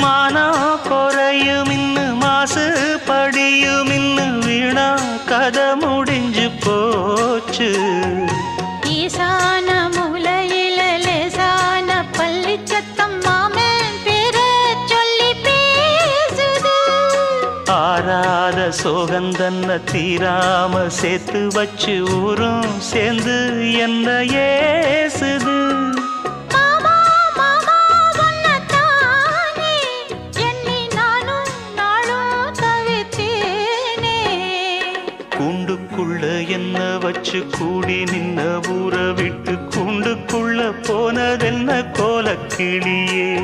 மானம் குறையும் இன்னு மாசு படியும் இன்னு வீணா கதை முடிஞ்சு போச்சு. ஈசான மூலையில லேசான பள்ளி சத்தம் மாமன் பேர சொல்லி பேசுது. ஆறாத சோகந்தன்ன தீராம சேர்த்து வச்சு ஊரும் சேர்ந்து என்ன ஏசுது. கூண்டுக்குள்ள என்ன வச்சு கூடி நின்ன ஊற விட்டு கூண்டுக்குள்ள போனதென்ன கோலக்கிளியே.